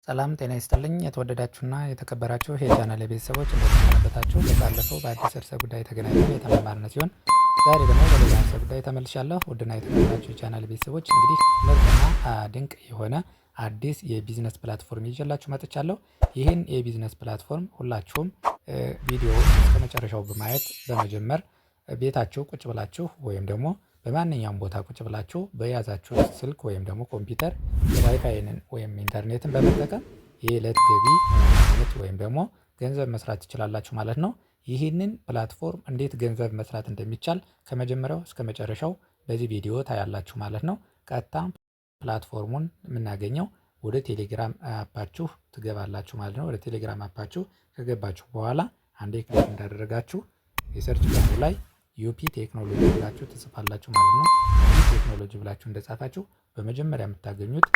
ሰላም ጤና ይስጥልኝ የተወደዳችሁና የተከበራችሁ የቻናሌ ቤተሰቦች እንደምትሰነበታችሁ። ባለፈው በአዲስ ርዕሰ ጉዳይ ተገናኝተን የተማማርን ሲሆን ዛሬ ደግሞ በሌላ ርዕሰ ጉዳይ ተመልሻለሁ። ውድና የተከበራችሁ የቻናሌ ቤተሰቦች እንግዲህ ምርጥና ድንቅ የሆነ አዲስ የቢዝነስ ፕላትፎርም ይዤላችሁ መጥቻለሁ። ይህን የቢዝነስ ፕላትፎርም ሁላችሁም ቪዲዮ እስከ መጨረሻው በማየት በመጀመር ቤታችሁ ቁጭ ብላችሁ ወይም ደግሞ በማንኛውም ቦታ ቁጭ ብላችሁ በያዛችሁ ስልክ ወይም ደግሞ ኮምፒውተር ዋይፋይንን ወይም ኢንተርኔትን በመጠቀም የዕለት ገቢ ማግኘት ወይም ደግሞ ገንዘብ መስራት ትችላላችሁ ማለት ነው። ይህንን ፕላትፎርም እንዴት ገንዘብ መስራት እንደሚቻል ከመጀመሪያው እስከ መጨረሻው በዚህ ቪዲዮ ታያላችሁ ማለት ነው። ቀጥታ ፕላትፎርሙን የምናገኘው ወደ ቴሌግራም አፓችሁ ትገባላችሁ ማለት ነው። ወደ ቴሌግራም አፓችሁ ከገባችሁ በኋላ አንዴ ክሊክ እንዳደረጋችሁ የሰርች ባሩ ላይ ዩፒ ቴክኖሎጂ ብላችሁ ትጽፋላችሁ ማለት ነው። ዩፒ ቴክኖሎጂ ብላችሁ እንደጻፋችሁ በመጀመሪያ የምታገኙት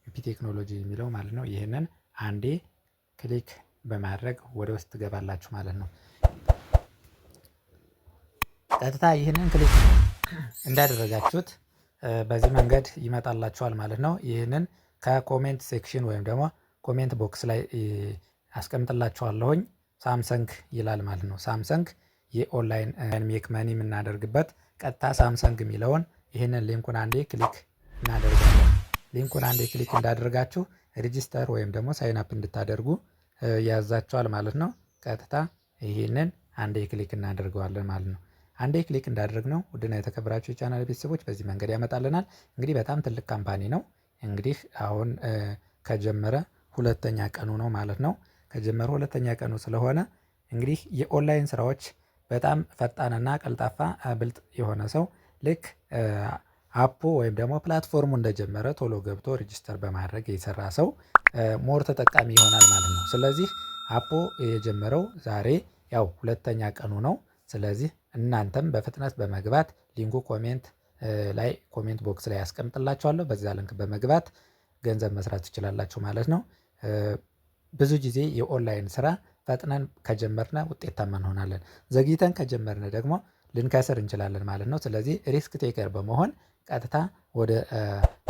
ዩፒ ቴክኖሎጂ የሚለው ማለት ነው። ይህንን አንዴ ክሊክ በማድረግ ወደ ውስጥ ትገባላችሁ ማለት ነው። ቀጥታ ይህንን ክሊክ እንዳደረጋችሁት በዚህ መንገድ ይመጣላችኋል ማለት ነው። ይህንን ከኮሜንት ሴክሽን ወይም ደግሞ ኮሜንት ቦክስ ላይ አስቀምጥላችኋለሁኝ። ሳምሰንግ ይላል ማለት ነው። ሳምሰንግ የኦንላይን ሜክ መኒ የምናደርግበት ቀጥታ ሳምሰንግ የሚለውን ይህንን ሊንኩን አንዴ ክሊክ እናደርጋለን። ሊንኩን አንዴ ክሊክ እንዳደርጋችሁ ሬጂስተር ወይም ደግሞ ሳይን አፕ እንድታደርጉ ያዛችኋል ማለት ነው። ቀጥታ ይህንን አንዴ ክሊክ እናደርገዋለን ማለት ነው። አንዴ ክሊክ እንዳደረግነው ውድና የተከበራችሁ የቻናል ቤተሰቦች በዚህ መንገድ ያመጣልናል። እንግዲህ በጣም ትልቅ ካምፓኒ ነው። እንግዲህ አሁን ከጀመረ ሁለተኛ ቀኑ ነው ማለት ነው። ከጀመረ ሁለተኛ ቀኑ ስለሆነ እንግዲህ የኦንላይን ስራዎች በጣም ፈጣንና ቀልጣፋ ብልጥ የሆነ ሰው ልክ አፑ ወይም ደግሞ ፕላትፎርሙ እንደጀመረ ቶሎ ገብቶ ሬጂስተር በማድረግ የሰራ ሰው ሞር ተጠቃሚ ይሆናል ማለት ነው። ስለዚህ አፑ የጀመረው ዛሬ ያው ሁለተኛ ቀኑ ነው። ስለዚህ እናንተም በፍጥነት በመግባት ሊንኩ ኮሜንት ቦክስ ላይ ያስቀምጥላችኋለሁ። በዛ ሊንክ በመግባት ገንዘብ መስራት ትችላላችሁ ማለት ነው። ብዙ ጊዜ የኦንላይን ስራ ፈጥነን ከጀመርነ ውጤታማ እንሆናለን። ዘግይተን ከጀመርነ ደግሞ ልንከስር እንችላለን ማለት ነው። ስለዚህ ሪስክ ቴከር በመሆን ቀጥታ ወደ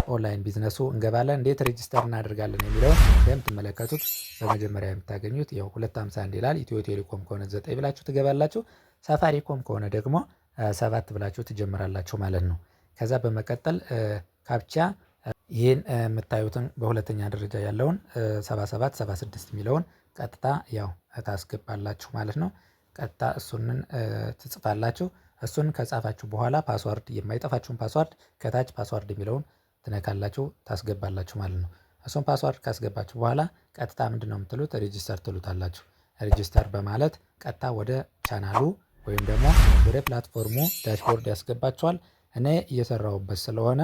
ኦንላይን ቢዝነሱ እንገባለን። እንዴት ሬጂስተር እናደርጋለን የሚለውን እንደምትመለከቱት በመጀመሪያ የምታገኙት ያው 251 ይላል። ኢትዮ ቴሌኮም ከሆነ 9 ብላችሁ ትገባላችሁ። ሳፋሪኮም ከሆነ ደግሞ 7 ብላችሁ ትጀምራላችሁ ማለት ነው። ከዛ በመቀጠል ካፕቻ ይህን የምታዩትን በሁለተኛ ደረጃ ያለውን 77 76 የሚለውን ቀጥታ ያው ታስገባላችሁ ማለት ነው። ቀጥታ እሱንን ትጽፋላችሁ። እሱን ከጻፋችሁ በኋላ ፓስዋርድ የማይጠፋችሁን ፓስዋርድ ከታች ፓስዋርድ የሚለውን ትነካላችሁ ታስገባላችሁ ማለት ነው። እሱን ፓስዋርድ ካስገባችሁ በኋላ ቀጥታ ምንድነው የምትሉት ሬጂስተር ትሉታላችሁ። ሬጂስተር በማለት ቀጥታ ወደ ቻናሉ ወይም ደግሞ ወደ ፕላትፎርሙ ዳሽቦርድ ያስገባችኋል። እኔ እየሰራሁበት ስለሆነ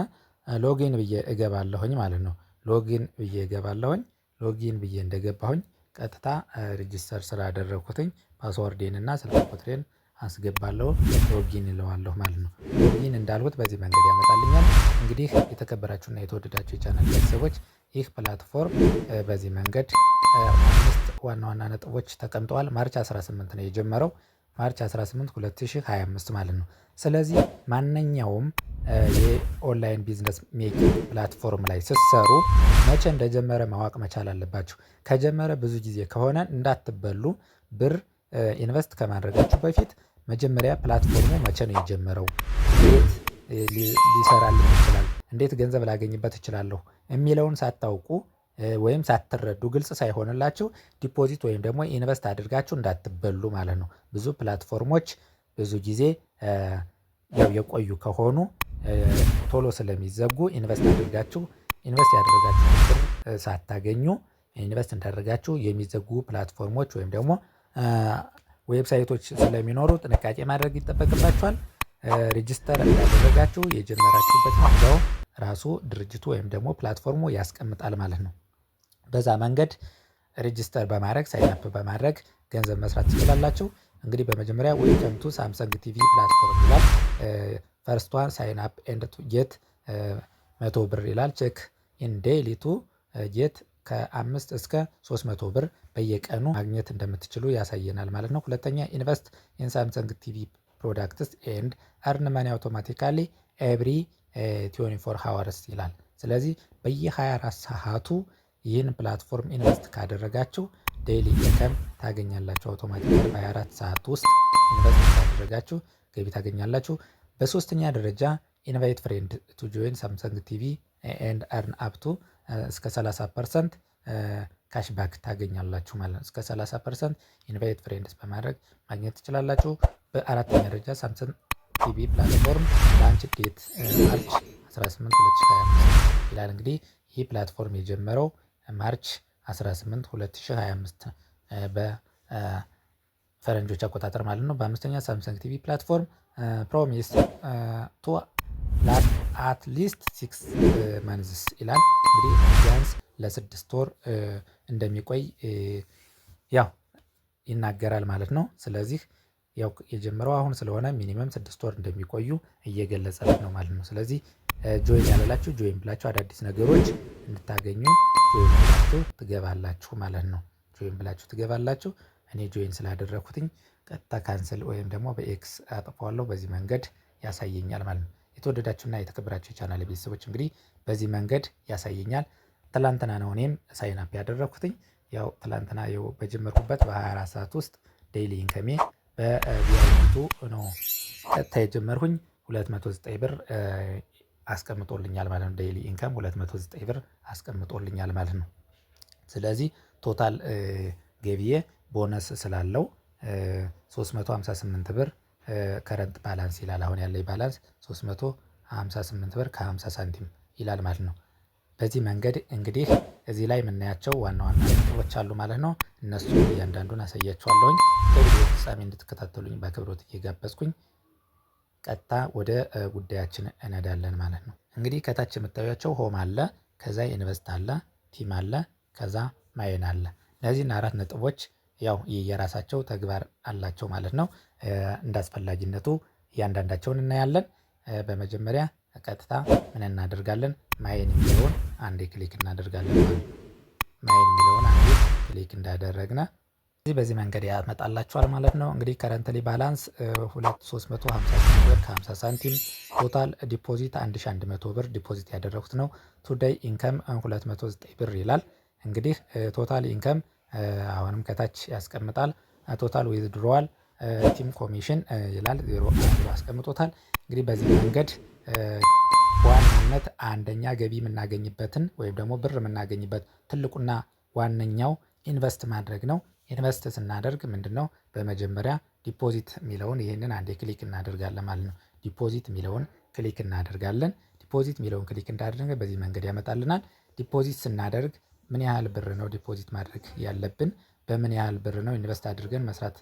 ሎጊን ብዬ እገባለሁኝ ማለት ነው። ሎጊን ብዬ እገባለሁኝ። ሎጊን ብዬ እንደገባሁኝ ቀጥታ ሬጂስተር ስላደረኩትኝ ፓስወርዴን እና ስልክ ቁጥሬን አስገባለሁ። ሎጊን እለዋለሁ ማለት ነው። ሎጊን እንዳልኩት በዚህ መንገድ ያመጣልኛል። እንግዲህ የተከበራችሁና የተወደዳችሁ የቻናል ቤተሰቦች ይህ ፕላትፎርም በዚህ መንገድ 5 ዋና ዋና ነጥቦች ተቀምጠዋል። ማርች 18 ነው የጀመረው። ማርች 18 2025 ማለት ነው። ስለዚህ ማንኛውም የኦንላይን ቢዝነስ ሜኪንግ ፕላትፎርም ላይ ስትሰሩ መቼ እንደጀመረ ማወቅ መቻል አለባችሁ። ከጀመረ ብዙ ጊዜ ከሆነ እንዳትበሉ። ብር ኢንቨስት ከማድረጋችሁ በፊት መጀመሪያ ፕላትፎርሙ መቼ ነው የጀመረው፣ እንዴት ሊሰራልኝ ይችላል፣ እንዴት ገንዘብ ላገኝበት እችላለሁ የሚለውን ሳታውቁ ወይም ሳትረዱ ግልጽ ሳይሆንላችሁ ዲፖዚት ወይም ደግሞ ኢንቨስት አድርጋችሁ እንዳትበሉ ማለት ነው። ብዙ ፕላትፎርሞች ብዙ ጊዜ የቆዩ ከሆኑ ቶሎ ስለሚዘጉ ኢንቨስት ያደረጋችሁ ብር ሳታገኙ ኢንቨስት እንዳደረጋችሁ የሚዘጉ ፕላትፎርሞች ወይም ደግሞ ዌብሳይቶች ስለሚኖሩ ጥንቃቄ ማድረግ ይጠበቅባችኋል። ሬጂስተር እንዳደረጋችሁ የጀመራችሁበት ነው ራሱ ድርጅቱ ወይም ደግሞ ፕላትፎርሙ ያስቀምጣል ማለት ነው። በዛ መንገድ ሬጂስተር በማድረግ ሳይን አፕ በማድረግ ገንዘብ መስራት ትችላላችሁ። እንግዲህ በመጀመሪያ ዌልካም ቱ ሳምሰንግ ቲቪ ፕላትፎርም ይላል። ፈርስት ዋን ሳይን አፕ ኤንድ ቱ ጌት 100 ብር ይላል። ቼክ ኢን ዴይሊ ቱ ጌት ከ5 እስከ 300 ብር በየቀኑ ማግኘት እንደምትችሉ ያሳየናል ማለት ነው። ሁለተኛ ኢንቨስት ኢን ሳምሰንግ ቲቪ ፕሮዳክትስ ኤንድ አርን ማኒ አውቶማቲካሊ ኤቭሪ 24 ሃወርስ ይላል። ስለዚህ በየ24 ሰዓቱ ይህን ፕላትፎርም ኢንቨስት ካደረጋችሁ ዴይሊ ኢንከም ታገኛላችሁ። አውቶማቲካሊ በ24 ሰዓት ውስጥ ኢንቨስት ካደረጋችሁ ገቢ ታገኛላችሁ። በሶስተኛ ደረጃ ኢንቫይት ፍሬንድ ቱ ጆይን ሳምሰንግ ቲቪ ኤንድ አርን አፕቱ እስከ 30% ካሽባክ ታገኛላችሁ ማለት ነው። እስከ 30% ኢንቫይት ፍሬንድስ በማድረግ ማግኘት ትችላላችሁ። በአራተኛ ደረጃ ሳምሰንግ ቲቪ ፕላትፎርም ላንች ዴት ማርች 18 2025 ይላል። እንግዲህ ይህ ፕላትፎርም የጀመረው ማርች 18 2025 በፈረንጆች አቆጣጠር ማለት ነው። በአምስተኛ ሳምሰንግ ቲቪ ፕላትፎርም ፕሮሚስ ቱ ላስት አት ሊስት 6 መንዝስ ይላል። እንግዲህ ቢያንስ ለ6 ወር እንደሚቆይ ያው ይናገራል ማለት ነው። ስለዚህ ያው የጀመረው አሁን ስለሆነ ሚኒመም 6 ወር እንደሚቆዩ እየገለጸለት ነው ማለት ነው። ስለዚህ ጆይን ያላላችሁ ጆይን ብላችሁ አዳዲስ ነገሮች እንድታገኙ ጆይን ብላችሁ ትገባላችሁ ማለት ነው። ጆይን ብላችሁ ትገባላችሁ። እኔ ጆይን ስላደረኩትኝ ቀጥታ ካንስል ወይም ደግሞ በኤክስ አጥፈዋለሁ። በዚህ መንገድ ያሳየኛል ማለት ነው። የተወደዳችሁና የተከበራችሁ የቻናል ቤተሰቦች እንግዲህ በዚህ መንገድ ያሳየኛል። ትላንትና ነው እኔም ሳይን አፕ ያደረኩትኝ። ያው ትላንትና ያው በጀመርኩበት በ24 ሰዓት ውስጥ ዴይሊ ኢንከሜ በቪአይፒቱ ነው ቀጥታ የጀመርኩኝ 209 ብር አስቀምጦልኛል ማለት ነው። ዴይሊ ኢንከም 209 ብር አስቀምጦልኛል ማለት ነው። ስለዚህ ቶታል ገቢዬ ቦነስ ስላለው 358 ብር ከረንት ባላንስ ይላል። አሁን ያለኝ ባላንስ 358 ብር ከ50 ሳንቲም ይላል ማለት ነው። በዚህ መንገድ እንግዲህ እዚህ ላይ የምናያቸው ዋና ዋና ነጥቦች አሉ ማለት ነው። እነሱ እያንዳንዱን አሳያችኋለሁኝ። በቪዲዮ ፍጻሜ እንድትከታተሉኝ በአክብሮት እየጋበዝኩኝ ቀጥታ ወደ ጉዳያችን እንሄዳለን ማለት ነው። እንግዲህ ከታች የምታዩቸው ሆም አለ፣ ከዛ ኢንቨስት አለ፣ ቲም አለ፣ ከዛ ማይን አለ። እነዚህን 4 ነጥቦች ያው የራሳቸው ተግባር አላቸው ማለት ነው። እንዳስፈላጊነቱ እያንዳንዳቸውን እናያለን። በመጀመሪያ ቀጥታ ምን እናደርጋለን? ማይን የሚለውን አንዴ ክሊክ እናደርጋለን ማለት ነው። ማይን የሚለውን አንዴ ክሊክ እንዳደረግነ በዚህ መንገድ ያመጣላችኋል ማለት ነው። እንግዲህ ከረንትሊ ባላንስ 350 ብር ከ50 ሳንቲም፣ ቶታል ዲፖዚት 1100 ብር ዲፖዚት ያደረኩት ነው። ቱዴይ ኢንከም 209 ብር ይላል። እንግዲህ ቶታል ኢንከም አሁንም ከታች ያስቀምጣል። ቶታል ዊዝድሮዋል ቲም ኮሚሽን ይላል 0 አስቀምጦታል። እንግዲህ በዚህ መንገድ በዋናነት አንደኛ ገቢ የምናገኝበትን ወይም ደግሞ ብር የምናገኝበት ትልቁና ዋነኛው ኢንቨስት ማድረግ ነው። ኢንቨስት ስናደርግ ምንድነው? በመጀመሪያ ዲፖዚት የሚለውን ይህንን አንዴ ክሊክ እናደርጋለን ማለት ነው። ዲፖዚት የሚለውን ክሊክ እናደርጋለን። ዲፖዚት የሚለውን ክሊክ እንዳደረገ በዚህ መንገድ ያመጣልናል። ዲፖዚት ስናደርግ ምን ያህል ብር ነው ዲፖዚት ማድረግ ያለብን፣ በምን ያህል ብር ነው ኢንቨስት አድርገን መስራት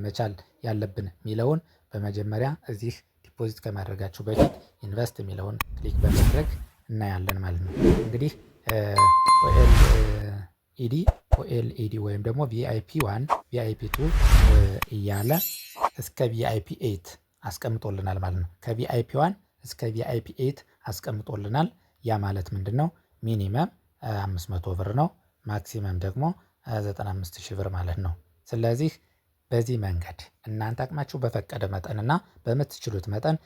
መቻል ያለብን የሚለውን በመጀመሪያ እዚህ ዲፖዚት ከማድረጋችሁ በፊት ኢንቨስት የሚለውን ክሊክ በማድረግ እናያለን ማለት ነው። እንግዲህ ኦኤልኢዲ ወይም ደግሞ ቪአይፒ 1 ቪአይፒ 2 እያለ እስከ ቪአይፒ 8 አስቀምጦልናል ማለት ነው። ከቪአይፒ 1 እስከ ቪአይፒ 8 አስቀምጦልናል። ያ ማለት ምንድነው? ሚኒመም 500 ብር ነው፣ ማክሲመም ደግሞ 95000 ብር ማለት ነው። ስለዚህ በዚህ መንገድ እናንተ አቅማችሁ በፈቀደ መጠንና በምትችሉት መጠን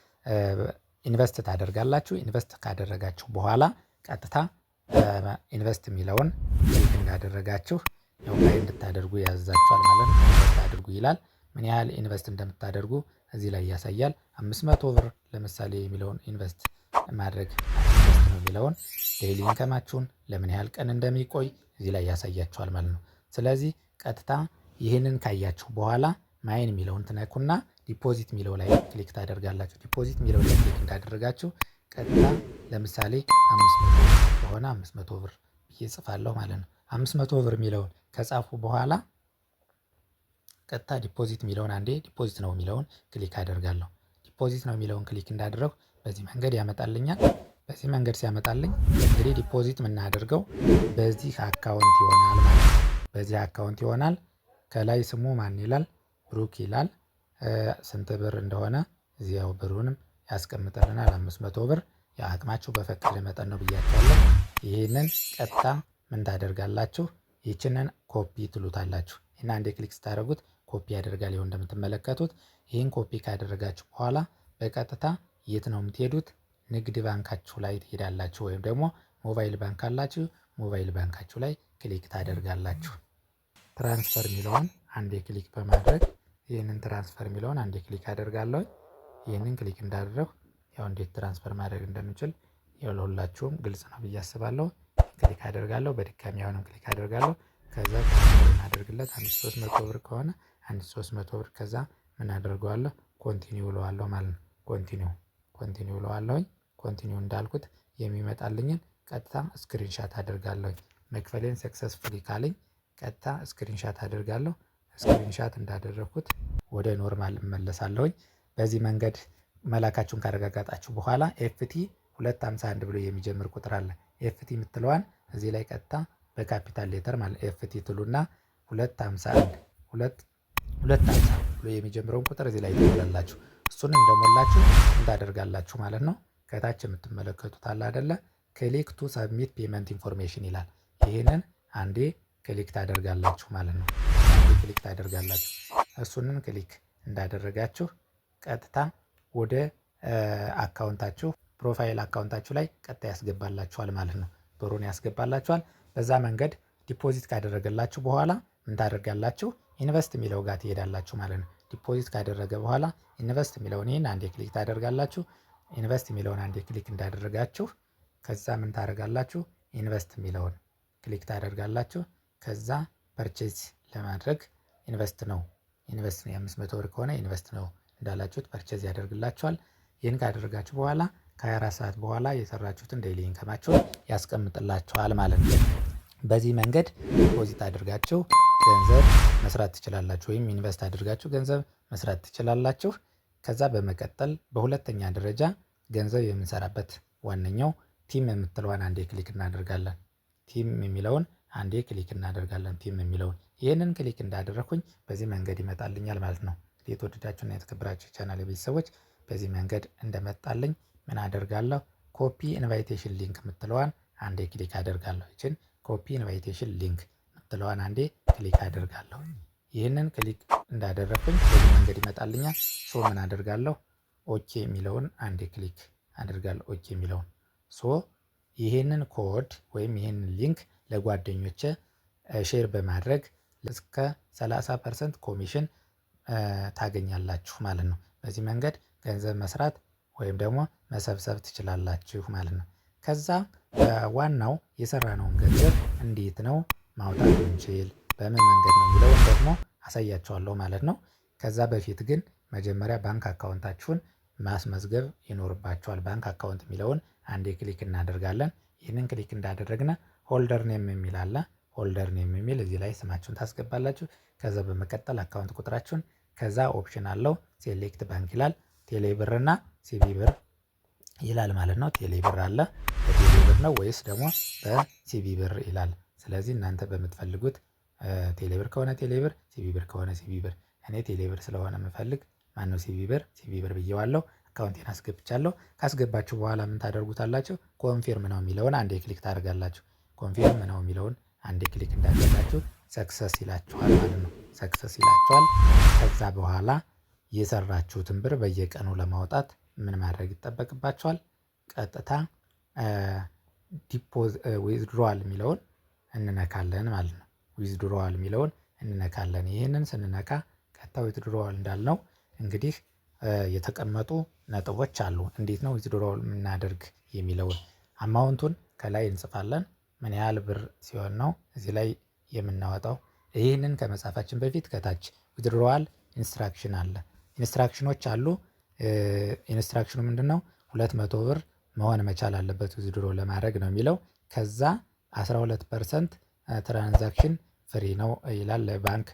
ኢንቨስት ታደርጋላችሁ። ኢንቨስት ካደረጋችሁ በኋላ ቀጥታ ኢንቨስት የሚለውን ክሊክ እንዳደረጋችሁ ያው ላይ እንድታደርጉ ያዛችኋል ማለት ነው። ኢንቨስት አድርጉ ይላል። ምን ያህል ኢንቨስት እንደምታደርጉ እዚህ ላይ ያሳያል። 500 ብር ለምሳሌ የሚለውን ኢንቨስት ማድረግ ኢንቨስት ነው የሚለውን ዴይሊ ኢንከማችሁን ለምን ያህል ቀን እንደሚቆይ እዚህ ላይ ያሳያችኋል ማለት ነው። ስለዚህ ቀጥታ ይህንን ካያችሁ በኋላ ማይን የሚለውን ትነኩና ዲፖዚት የሚለው ላይ ክሊክ ታደርጋላችሁ። ዲፖዚት የሚለው ላይ ክሊክ እንዳደረጋችሁ ቀጥታ ለምሳሌ 500 ከሆነ 500 ብር ብዬ ጽፋለሁ ማለት ነው። 500 ብር የሚለውን ከጻፉ በኋላ ቀጥታ ዲፖዚት የሚለውን አንዴ ዲፖዚት ነው የሚለውን ክሊክ አደርጋለሁ። ዲፖዚት ነው የሚለውን ክሊክ እንዳደረጉ በዚህ መንገድ ያመጣልኛል። በዚህ መንገድ ሲያመጣልኝ እንግዲህ ዲፖዚት የምናደርገው በዚህ አካውንት ይሆናል ማለት ነው። በዚህ አካውንት ይሆናል። ከላይ ስሙ ማን ይላል? ብሩክ ይላል። ስንት ብር እንደሆነ እዚያው ብሩንም ያስቀምጥልናል። 500 ብር የአቅማችሁ በፈቀደ መጠን ነው ብያችኋለሁ። ይህንን ቀጥታ ምን ታደርጋላችሁ? ይህችንን ኮፒ ትሉታላችሁ። እና አንዴ ክሊክ ስታደርጉት ኮፒ ያደርጋል። ይኸው እንደምትመለከቱት ይህን ኮፒ ካደረጋችሁ በኋላ በቀጥታ የት ነው የምትሄዱት? ንግድ ባንካችሁ ላይ ትሄዳላችሁ። ወይም ደግሞ ሞባይል ባንክ አላችሁ፣ ሞባይል ባንካችሁ ላይ ክሊክ ታደርጋላችሁ። ትራንስፈር የሚለውን አንዴ ክሊክ በማድረግ ይህንን ትራንስፈር የሚለውን አንዴ ክሊክ አደርጋለሁ። ይህንን ክሊክ እንዳደረግሁ ያው እንዴት ትራንስፈር ማድረግ እንደምችል ያው ለሁላችሁም ግልጽ ነው ብዬ አስባለሁ። ክሊክ አደርጋለሁ። በድጋሚ አሁንም ክሊክ አደርጋለሁ። ከዛ እናደርግለት 1300 ብር ከሆነ 1300 ብር ከዛ ምን አደርገዋለሁ ኮንቲኒው እለዋለሁ ማለት ነው። ኮንቲኒው እለዋለሁኝ። ኮንቲኒው እንዳልኩት የሚመጣልኝን ቀጥታ ስክሪንሻት አደርጋለሁኝ። መክፈሌን ሰክሰስፉሊ ካለኝ ቀጥታ ስክሪንሻት አደርጋለሁ። ስክሪንሻት እንዳደረግኩት ወደ ኖርማል እመለሳለሁኝ። በዚህ መንገድ መላካችሁን ካረጋጋጣችሁ በኋላ ኤፍቲ 251 ብሎ የሚጀምር ቁጥር አለ። ኤፍቲ የምትለዋን እዚህ ላይ ቀጥታ በካፒታል ሌተር ማለት ኤፍቲ ትሉና 251 ብሎ የሚጀምረውን ቁጥር እዚህ ላይ ትሞላላችሁ። እሱን እንደሞላችሁ እንዳደርጋላችሁ ማለት ነው። ከታች የምትመለከቱት አለ አይደለ? ክሊክ ቱ ሰብሚት ፔመንት ኢንፎርሜሽን ይላል። ይህንን አንዴ ክሊክ ታደርጋላችሁ ማለት ነው። ክሊክ ታደርጋላችሁ። እሱንን ክሊክ እንዳደረጋችሁ ቀጥታ ወደ አካውንታችሁ ፕሮፋይል አካውንታችሁ ላይ ቀጥታ ያስገባላችኋል ማለት ነው። ብሩን ያስገባላችኋል። በዛ መንገድ ዲፖዚት ካደረገላችሁ በኋላ ምን ታደርጋላችሁ? ኢንቨስት የሚለው ጋር ትሄዳላችሁ ማለት ነው። ዲፖዚት ካደረገ በኋላ ኢንቨስት የሚለውን ይህን አንዴ ክሊክ ታደርጋላችሁ። ኢንቨስት የሚለውን አንዴ ክሊክ እንዳደረጋችሁ ከዛ ምን ታደርጋላችሁ? ኢንቨስት የሚለውን ክሊክ ታደርጋላችሁ። ከዛ ፐርቼዝ ለማድረግ ኢንቨስት ነው የ500 ብር ከሆነ ኢንቨስት ነው እንዳላችሁት ፐርቼዝ ያደርግላችኋል። ይህን ካደረጋችሁ በኋላ ከ24 ሰዓት በኋላ የሰራችሁትን ዴይሊ ኢንከማችሁን ያስቀምጥላችኋል ማለት ነው። በዚህ መንገድ ዲፖዚት አድርጋችሁ ገንዘብ መስራት ትችላላችሁ፣ ወይም ኢንቨስት አድርጋችሁ ገንዘብ መስራት ትችላላችሁ። ከዛ በመቀጠል በሁለተኛ ደረጃ ገንዘብ የምንሰራበት ዋነኛው ቲም የምትለዋን አንዴ ክሊክ እናደርጋለን። ቲም የሚለውን አንዴ ክሊክ እናደርጋለን። ቲም የሚለውን ይህንን ክሊክ እንዳደረኩኝ በዚህ መንገድ ይመጣልኛል ማለት ነው። የተወደዳችሁና የተከበራችሁ ቻናል ቤተሰቦች በዚህ መንገድ እንደመጣልኝ ምን አደርጋለሁ? ኮፒ ኢንቫይቴሽን ሊንክ የምትለዋን አንዴ ክሊክ አደርጋለሁ። ይችን ኮፒ ኢንቫይቴሽን ሊንክ የምትለዋን አንዴ ክሊክ አደርጋለሁ። ይህንን ክሊክ እንዳደረኩኝ በዚህ መንገድ ይመጣልኛል። ሶ ምን አደርጋለሁ? ኦኬ የሚለውን አንዴ ክሊክ አደርጋለሁ። ኦኬ የሚለውን ይህንን ኮድ ወይም ይህንን ሊንክ ለጓደኞቼ ሼር በማድረግ እስከ 30% ኮሚሽን ታገኛላችሁ ማለት ነው። በዚህ መንገድ ገንዘብ መስራት ወይም ደግሞ መሰብሰብ ትችላላችሁ ማለት ነው። ከዛ ዋናው የሰራነውን ገንዘብ እንዴት ነው ማውጣት እንችል፣ በምን መንገድ ነው የሚለውን ደግሞ አሳያችኋለሁ ማለት ነው። ከዛ በፊት ግን መጀመሪያ ባንክ አካውንታችሁን ማስመዝገብ ይኖርባችኋል። ባንክ አካውንት የሚለውን አንዴ ክሊክ እናደርጋለን። ይህንን ክሊክ እንዳደረግነ ሆልደር ኔም የሚል አለ። ሆልደር ኔም የሚል እዚህ ላይ ስማችሁን ታስገባላችሁ። ከዛ በመቀጠል አካውንት ቁጥራችሁን፣ ከዛ ኦፕሽን አለው ሴሌክት ባንክ ይላል። ቴሌ ብር እና ሲቢ ብር ይላል ማለት ነው። ቴሌ ብር አለ፣ በቴሌ ብር ነው ወይስ ደግሞ በሲቢ ብር ይላል። ስለዚህ እናንተ በምትፈልጉት ቴሌ ብር ከሆነ ቴሌ ብር፣ ሲቢ ብር ከሆነ ሲቢ ብር። እኔ ቴሌ ብር ስለሆነ የምፈልግ ማነው ሲቢ ብር ብዬዋለሁ። አካውንቴን አስገብቻለሁ። ካስገባችሁ በኋላ ምን ታደርጉታላችሁ? ኮንፊርም ነው የሚለውን አንዴ ክሊክ ታደርጋላችሁ። ኮንፊርም ነው የሚለውን አንዴ ክሊክ እንዳደረጋችሁ ሰክሰስ ይላችኋል ማለት ነው። ሰክሰስ ይላችኋል። ከዛ በኋላ የሰራችሁትን ብር በየቀኑ ለማውጣት ምን ማድረግ ይጠበቅባችኋል? ቀጥታ ዊዝድሮዋል የሚለውን እንነካለን ማለት ነው። ዊዝድሮዋል የሚለውን እንነካለን። ይህንን ስንነካ ቀጥታ ዊዝድሮዋል እንዳልነው እንግዲህ የተቀመጡ ነጥቦች አሉ። እንዴት ነው ዊዝድሮዋል የምናደርግ የሚለውን አማውንቱን ከላይ እንጽፋለን። ምን ያህል ብር ሲሆን ነው እዚህ ላይ የምናወጣው? ይህንን ከመጻፋችን በፊት ከታች ዊዝድሮዋል ኢንስትራክሽን አለ። ኢንስትራክሽኖች አሉ። ኢንስትራክሽኑ ምንድን ነው? 200 ብር መሆን መቻል አለበት ዊዝድሮ ለማድረግ ነው የሚለው። ከዛ 12% ትራንዛክሽን ፍሪ ነው ይላል። ለባንክ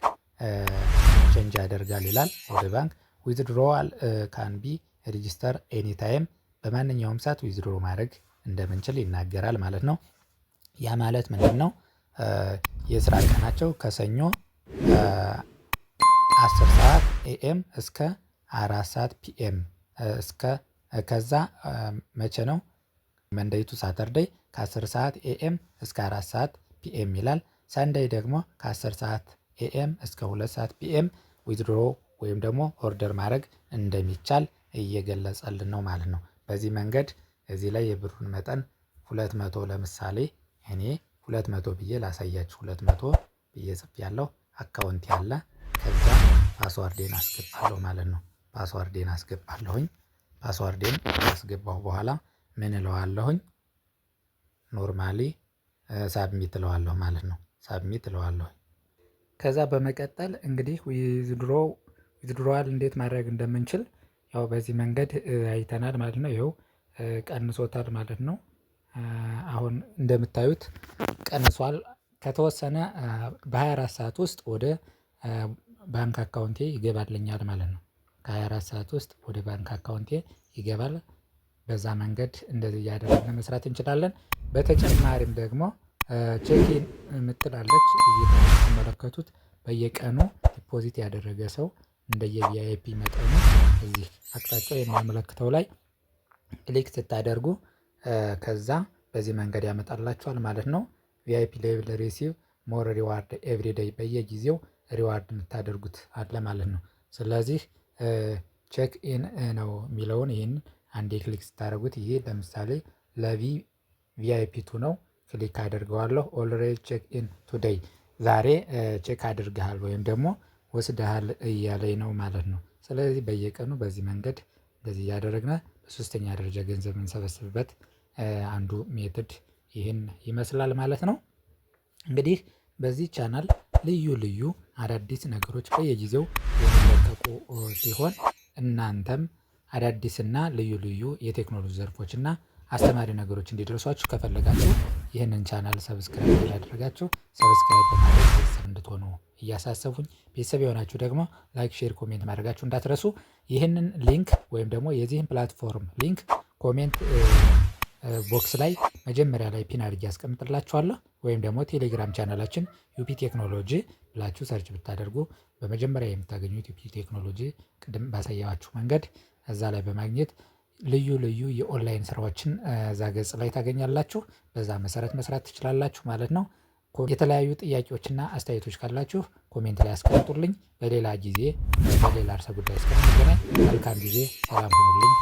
ቼንጅ ያደርጋል ይላል ወደ ባንክ። ዊዝድሮዋል ካን ቢ ሬጂስተር ኤኒታይም፣ በማንኛውም ሰዓት ዊዝድሮ ማድረግ እንደምንችል ይናገራል ማለት ነው። ያ ማለት ምንድን ነው? የስራ ቀናቸው ከሰኞ 10 ሰዓት ኤኤም እስከ 4 ሰዓት ፒኤም እስከ ከዛ መቼ ነው? መንደይ ቱ ሳተርዴይ ከ10 ሰዓት ኤኤም እስከ 4 ሰዓት ፒኤም ይላል። ሳንደይ ደግሞ ከ10 ሰዓት ኤኤም እስከ 2 ሰዓት ፒኤም ዊዝድሮ ወይም ደግሞ ኦርደር ማድረግ እንደሚቻል እየገለጸልን ነው ማለት ነው። በዚህ መንገድ እዚህ ላይ የብሩን መጠን 200 ለምሳሌ እኔ 200 ብዬ ላሳያችሁ። 200 ብዬ ጽፌያለሁ። አካውንት ያለ ከዛ ፓስዋርዴን አስገባለሁ ማለት ነው። ፓስዋርዴን አስገባለሁኝ። ፓስዋርዴን ካስገባሁ በኋላ ምን እለዋለሁኝ? ኖርማሊ ሳብሚት እለዋለሁ ማለት ነው። ሳብሚት እለዋለሁኝ። ከዛ በመቀጠል እንግዲህ ዊዝድሮዋል እንዴት ማድረግ እንደምንችል ያው በዚህ መንገድ አይተናል ማለት ነው። ይኸው ቀንሶታል ማለት ነው። አሁን እንደምታዩት ቀንሷል። ከተወሰነ በ24 ሰዓት ውስጥ ወደ ባንክ አካውንቴ ይገባልኛል ማለት ነው። ከ24 ሰዓት ውስጥ ወደ ባንክ አካውንቴ ይገባል። በዛ መንገድ እንደዚህ እያደረግን መስራት እንችላለን። በተጨማሪም ደግሞ ቼኪን የምትላለች እዚህ የምትመለከቱት በየቀኑ ዲፖዚት ያደረገ ሰው እንደየ ቪአይፒ መጠኑ እዚህ አቅጣጫው የሚያመለክተው ላይ ክሊክ ስታደርጉ ከዛ በዚህ መንገድ ያመጣላችኋል ማለት ነው። ቪአይፒ ሌቭል ሪሲቭ ሞር ሪዋርድ ኤቭሪ ዴይ በየጊዜው ሪዋርድ የምታደርጉት አለ ማለት ነው። ስለዚህ ቼክ ኢን ነው የሚለውን ይህን አንዴ ክሊክ ስታደርጉት ይሄ ለምሳሌ ቪአይፒ ቱ ነው። ክሊክ አድርገዋለሁ። ኦልሬዲ ቼክ ኢን ቱዴይ ዛሬ ቼክ አድርገሃል ወይም ደግሞ ወስደሃል እያለኝ ነው ማለት ነው። ስለዚህ በየቀኑ በዚህ መንገድ እንደዚህ እያደረግን በሶስተኛ ደረጃ ገንዘብ የምንሰበስብበት አንዱ ሜትድ ይህን ይመስላል ማለት ነው። እንግዲህ በዚህ ቻናል ልዩ ልዩ አዳዲስ ነገሮች በየጊዜው የሚለቀቁ ሲሆን እናንተም አዳዲስና ልዩ ልዩ የቴክኖሎጂ ዘርፎችና አስተማሪ ነገሮች እንዲደርሷችሁ ከፈለጋችሁ ይህንን ቻናል ሰብስክራይብ ያደረጋችሁ ሰብስክራይብ በማድረግ ቤተሰብ እንድትሆኑ እያሳሰቡኝ፣ ቤተሰብ የሆናችሁ ደግሞ ላይክ፣ ሼር፣ ኮሜንት ማድረጋችሁ እንዳትረሱ። ይህንን ሊንክ ወይም ደግሞ የዚህን ፕላትፎርም ሊንክ ኮሜንት ቦክስ ላይ መጀመሪያ ላይ ፒን አድርጌ ያስቀምጥላችኋለሁ። ወይም ደግሞ ቴሌግራም ቻናላችን ዩፒ ቴክኖሎጂ ብላችሁ ሰርች ብታደርጉ በመጀመሪያ የምታገኙት ዩፒ ቴክኖሎጂ ቅድም ባሳያችሁ መንገድ እዛ ላይ በማግኘት ልዩ ልዩ የኦንላይን ስራዎችን እዛ ገጽ ላይ ታገኛላችሁ። በዛ መሰረት መስራት ትችላላችሁ ማለት ነው። የተለያዩ ጥያቄዎችና አስተያየቶች ካላችሁ ኮሜንት ላይ አስቀምጡልኝ። በሌላ ጊዜ በሌላ ርዕሰ ጉዳይ እስከምንገናኝ መልካም ጊዜ፣ ሰላም ሁኑልኝ።